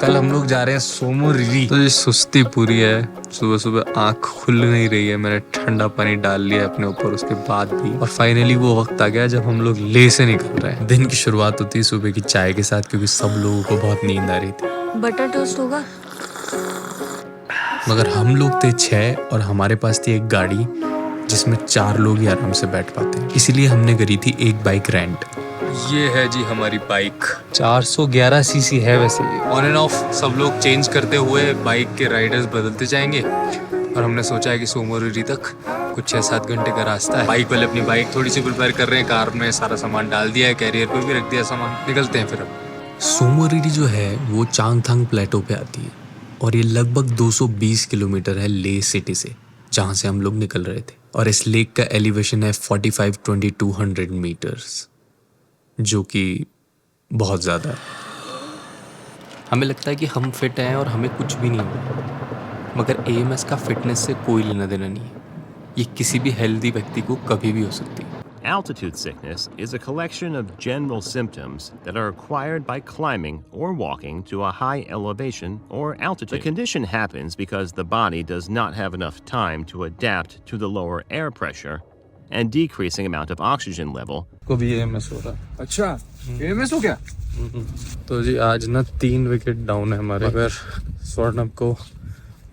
कल हम लोग जा रहे हैं सोमोरिरी। तो ये सुस्ती पूरी है, सुबह सुबह आंख खुल नहीं रही है। मैंने ठंडा पानी डाल लिया अपने ऊपर उसके बाद भी, और फाइनली वो वक्त आ गया जब हम लोग ले से निकल रहे हैं। दिन की शुरुआत होती है सुबह की चाय के साथ, क्योंकि सब लोगों को बहुत नींद आ रही थी। बटर टोस्ट होगा। मगर हम लोग थे 6 और हमारे पास थी एक गाड़ी जिसमें 4 लोग ही आराम से बैठ पाते हैं, इसीलिए हमने करी थी एक बाइक रेंट। ये है जी हमारी बाइक, 411 सीसी है। वैसे ऑन एंड ऑफ सब लोग चेंज करते हुए बाइक के राइडर्स बदलते जाएंगे, और हमने सोचा है कि सोमोरिरी तक कुछ 6-7 घंटे का रास्ता है। बाइक वाले अपनी बाइक थोड़ी सी प्रिपेयर कर रहे हैं, कार में सारा सामान डाल दिया है, कैरियर पे भी रख दिया सामान, निकलते हैं फिर अब। सोमोरिरी जो है वो चांगथांग प्लेटो पे आती है, और ये लगभग 220 किलोमीटर है ले सिटी से, जहाँ से हम लोग निकल रहे थे। और इस लेक का एलिवेशन है 45-2200 मीटर्स, जो कि बहुत ज़्यादा है। हमें लगता है कि हम फिट हैं और हमें कुछ भी नहीं हुआ, मगर एएमएस का फिटनेस से कोई लेना देना नहीं है। ये किसी भी हेल्दी व्यक्ति को कभी भी हो सकती है। Altitude sickness is a collection of general symptoms that are acquired by climbing or walking to a high elevation or altitude. The condition happens because the body does not have enough time to adapt to the lower air pressure and decreasing amount of oxygen level. को भी AMS हो रहा। अच्छा, AMS हो गया? तो जी आज ना 3 विकेट डाउन है हमारे, मगर स्वर्णव को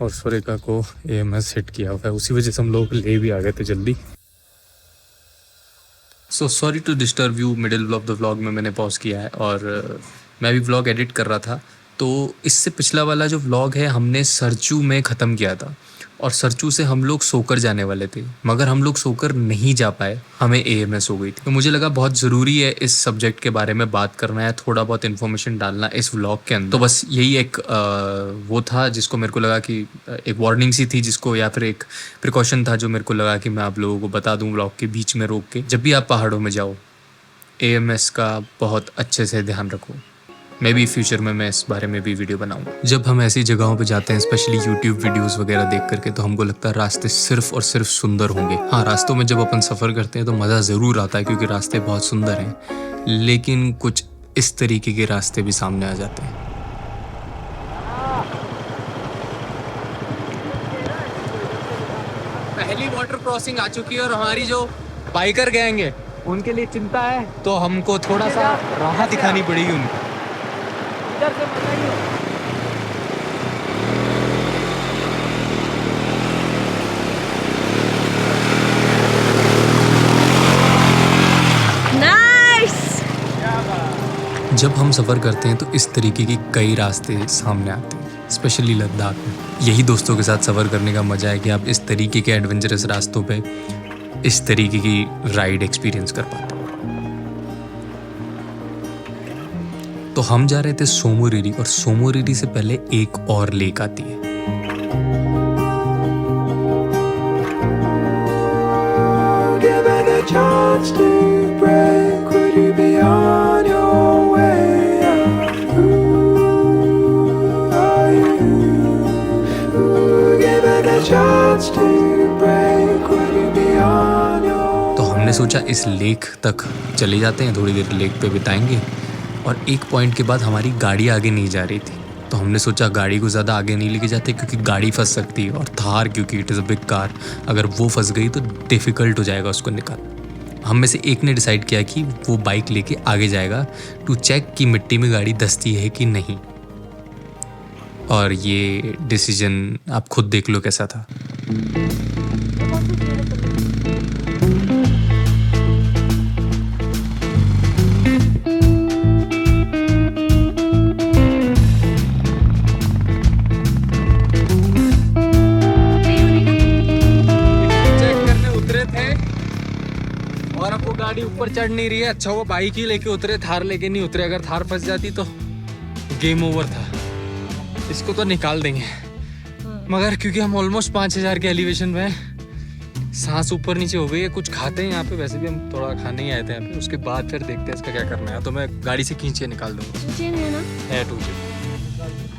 और सुरेखा को एएमएस हिट किया हुआ है, उसी वजह से हम लोग ले भी आ गए थे जल्दी। So sorry to disturb you, middle of the vlog में मैंने पॉज किया है, और मैं भी व्लॉग एडिट कर रहा था। तो इससे पिछला वाला जो व्लॉग है हमने सरचू में ख़त्म किया था, और सरचू से हम लोग सोकर जाने वाले थे, मगर हम लोग सोकर नहीं जा पाए, हमें एएमएस हो गई थी। तो मुझे लगा बहुत ज़रूरी है इस सब्जेक्ट के बारे में बात करना है, थोड़ा बहुत इन्फॉर्मेशन डालना इस व्लॉग के अंदर। तो बस यही एक वो था जिसको मेरे को लगा कि एक वार्निंग सी थी जिसको, या फिर एक प्रिकॉशन था जो मेरे को लगा कि मैं आप लोगों को बता दूँ व्लॉग के बीच में रोक के। जब भी आप पहाड़ों में जाओ एएमएस का बहुत अच्छे से ध्यान रखो। मे बी फ्यूचर में मैं इस बारे में भी वीडियो बनाऊंगा। जब हम ऐसी जगहों पे जाते हैं, स्पेशली यूट्यूब वीडियोस वगैरह देख करके, तो हमको लगता है रास्ते सिर्फ और सिर्फ सुंदर होंगे। हाँ, रास्तों में जब अपन सफ़र करते हैं तो मज़ा ज़रूर आता है, क्योंकि रास्ते बहुत सुंदर हैं, लेकिन कुछ इस तरीके के रास्ते भी सामने आ जाते हैं। पहली वाटर क्रॉसिंग आ चुकी है, और हमारी जो बाइकर गैंग है उनके लिए चिंता है, तो हमको थोड़ा सा राह दिखानी पड़ेगी उनको। जब हम सफ़र करते हैं तो इस तरीके की कई रास्ते सामने आते हैं, स्पेशली लद्दाख में। यही दोस्तों के साथ सफ़र करने का मज़ा है कि आप इस तरीके के एडवेंचरस रास्तों पे इस तरीके की राइड एक्सपीरियंस कर पाते हैं। तो हम जा रहे थे सोमोरिरी, और सोमोरिरी से पहले एक और लेक आती है। तो हमने सोचा इस लेक तक चले जाते हैं, थोड़ी देर लेक पे बिताएंगे, और एक पॉइंट के बाद हमारी गाड़ी आगे नहीं जा रही थी, तो हमने सोचा गाड़ी को ज़्यादा आगे नहीं लेके जाते, क्योंकि गाड़ी फंस सकती है, और थार क्योंकि it is a big car, अगर वो फंस गई तो डिफ़िकल्ट हो जाएगा उसको निकालना। हम में से एक ने डिसाइड किया कि वो बाइक लेके आगे जाएगा टू चेक कि मिट्टी में गाड़ी धंसती है कि नहीं, और ये डिसीजन आप खुद देख लो कैसा था। और अब वो गाड़ी ऊपर चढ़ नहीं रही है। अच्छा वो बाइक ही लेके उतरे, थार लेके नहीं उतरे, अगर थार फंस जाती तो गेम ओवर था। इसको तो निकाल देंगे, मगर क्योंकि हम ऑलमोस्ट 5000 के एलिवेशन में हैं, सांस ऊपर नीचे हो गई है। कुछ खाते हैं यहाँ पे, वैसे भी हम थोड़ा खाने ही आए थे यहाँ पे, उसके बाद फिर देखते हैं इसका क्या करना है। तो मैं गाड़ी से खींच के निकाल दूँगा। है 2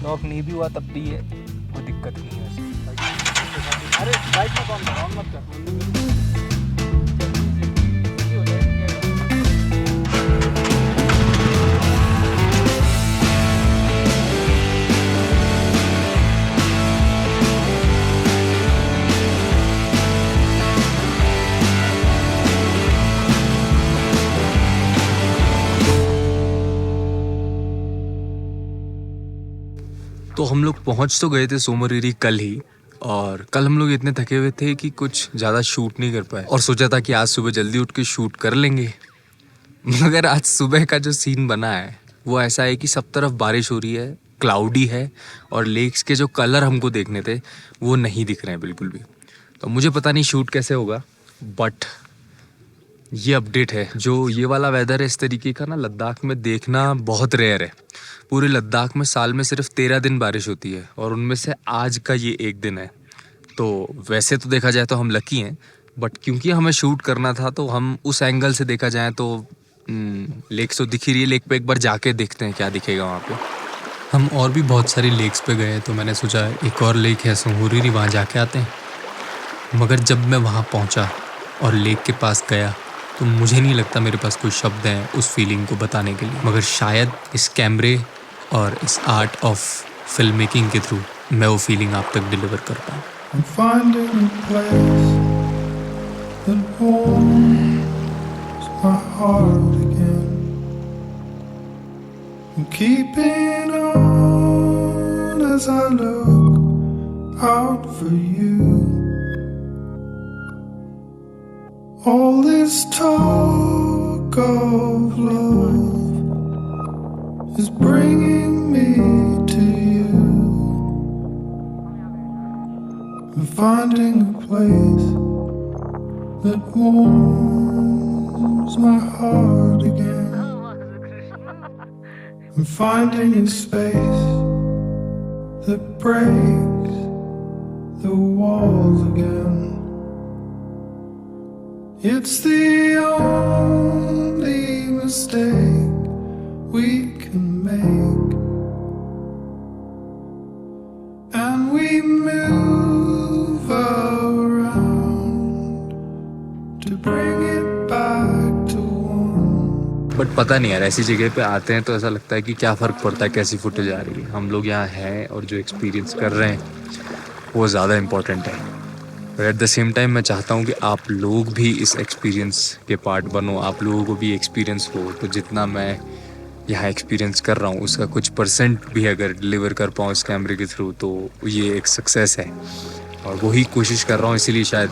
लॉक नहीं भी हुआ तब भी है, कोई दिक्कत नहीं है वैसे। अरे बाइक में कौन मत कर। तो हम लोग पहुंच तो गए थे सोमोरिरी कल ही, और कल हम लोग इतने थके हुए थे कि कुछ ज़्यादा शूट नहीं कर पाए, और सोचा था कि आज सुबह जल्दी उठ के शूट कर लेंगे। मगर आज सुबह का जो सीन बना है वो ऐसा है कि सब तरफ बारिश हो रही है, क्लाउडी है, और लेक्स के जो कलर हमको देखने थे वो नहीं दिख रहे हैं बिल्कुल भी। तो मुझे पता नहीं शूट कैसे होगा, बट ये अपडेट है। जो ये वाला वेदर है इस तरीके का ना लद्दाख में देखना बहुत रेयर है। पूरे लद्दाख में साल में सिर्फ 13 दिन बारिश होती है, और उनमें से आज का ये एक दिन है। तो वैसे तो देखा जाए तो हम लकी हैं, बट क्योंकि हमें शूट करना था तो हम उस एंगल से देखा जाए तो लेक तो दिख ही रही है। लेक पे एक बार जाके देखते हैं क्या दिखेगा वहाँ पे। हम और भी बहुत सारी लेक्स पे गए, तो मैंने सोचा एक और लेक है सोमोरिरी, वहाँ जाके आते हैं। मगर जब मैं वहाँ पहुँचा और लेक के पास गया तो मुझे नहीं लगता मेरे पास कोई शब्द हैं उस फीलिंग को बताने के लिए। मगर शायद इस कैमरे और इस आर्ट ऑफ फिल्म मेकिंग के थ्रू मैं वो फीलिंग आप तक डिलीवर कर पाऊँ। I'm finding a place that warms my heart again. I'm keeping on as I look out for you. All this talk of love is bringing me to you. I'm finding a place that warms my heart again. I'm finding a space that breaks the walls again. It's the only mistake we can make, and we move around to bring it back to one. But पता नहीं यार, ऐसी जगह पे आते हैं तो ऐसा लगता है कि क्या फ़र्क पड़ता है कैसी फुटेज आ रही है। हम लोग यहाँ हैं और जो एक्सपीरियंस कर रहे हैं वो ज़्यादा इम्पोर्टेंट है। और एट द सेम टाइम मैं चाहता हूँ कि आप लोग भी इस एक्सपीरियंस के पार्ट बनो, आप लोगों को भी एक्सपीरियंस हो। तो जितना मैं यहाँ एक्सपीरियंस कर रहा हूँ उसका कुछ परसेंट भी अगर डिलीवर कर पाऊँ इस कैमरे के थ्रू तो ये एक सक्सेस है। और वही कोशिश कर रहा हूँ, इसीलिए शायद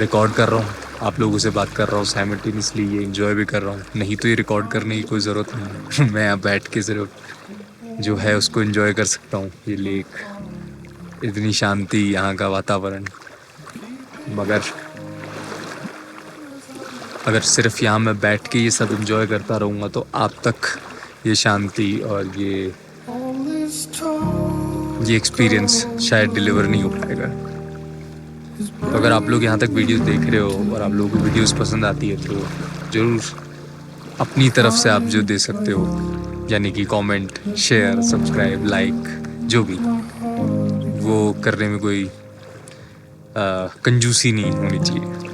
रिकॉर्ड कर रहा हूँ, आप लोगों से बात कर रहा हूँ साइमल्टेनियसली, ये एंजॉय भी कर रहा हूँ। नहीं तो ये रिकॉर्ड करने की कोई ज़रूरत नहीं है। मैं यहाँ बैठ के सिर्फ जो है उसको एंजॉय कर सकता हूँ। ये लेक, इतनी शांति, यहाँ का वातावरण। मगर अगर सिर्फ यहाँ मैं बैठ के ये सब एंजॉय करता रहूँगा तो आप तक ये शांति और ये एक्सपीरियंस शायद डिलीवर नहीं हो पाएगा। तो अगर आप लोग यहाँ तक वीडियोस देख रहे हो और आप लोगों को वीडियोस पसंद आती है तो ज़रूर अपनी तरफ से आप जो दे सकते हो, यानी कि कमेंट, शेयर, सब्सक्राइब, लाइक, जो भी, वो करने में कोई कंजूसी नहीं होनी चाहिए।